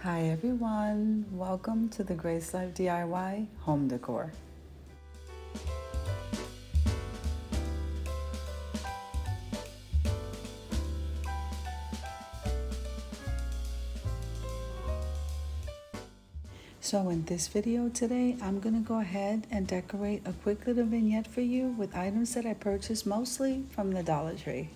Hi everyone, welcome to the Grace Life DIY Home Decor. So in this video today, I'm going to go ahead and decorate a quick little vignette for you with items that I purchased mostly from the Dollar Tree.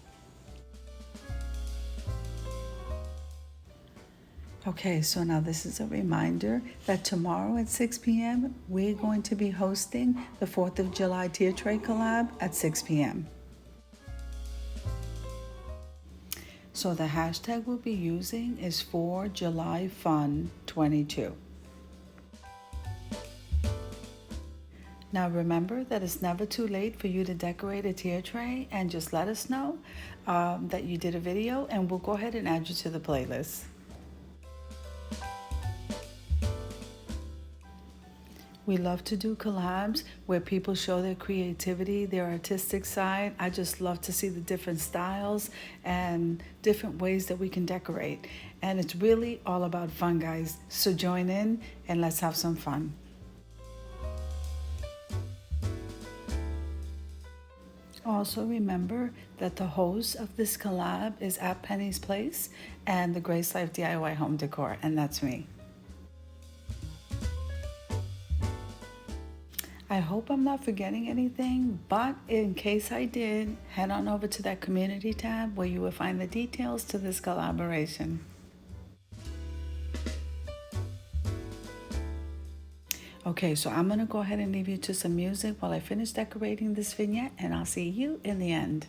Okay, so now this is a reminder that tomorrow at 6 p.m. we're going to be hosting the 4th of July tieredtray collab at 6 p.m. So the hashtag we'll be using is for July Fun 22. Now remember that it's never too late for you to decorate a tieredtray, and just let us know that you did a video and we'll go ahead and add you to the playlist. We love to do collabs where people show their creativity, their artistic side. I just love to see the different styles and different ways that we can decorate. And it's really all about fun, guys. So join in and let's have some fun. Also remember that the host of this collab is at Penny's Place and the Grace Life DIY Home Decor, and that's me. I hope I'm not forgetting anything, but in case I did, head on over to that community tab where you will find the details to this collaboration. Okay, so I'm going to go ahead and leave you to some music while I finish decorating this vignette, and I'll see you in the end.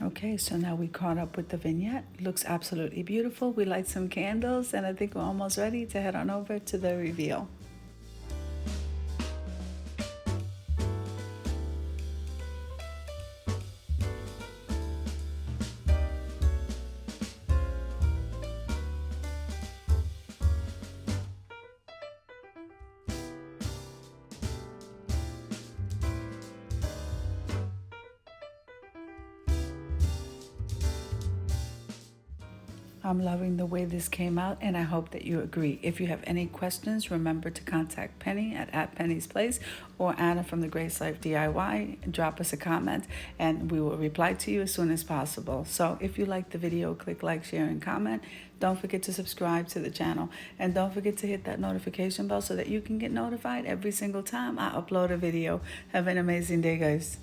Okay, so now we caught up with the vignette. Looks absolutely beautiful. We light some candles, and I think we're almost ready to head on over to the reveal. I'm loving the way this came out, and I hope that you agree. If you have any questions, remember to contact Penny at Penny's Place or Anna from the Grace Life DIY. Drop us a comment, and we will reply to you as soon as possible. So if you like the video, click like, share, and comment. Don't forget to subscribe to the channel, and don't forget to hit that notification bell so that you can get notified every single time I upload a video. Have an amazing day, guys.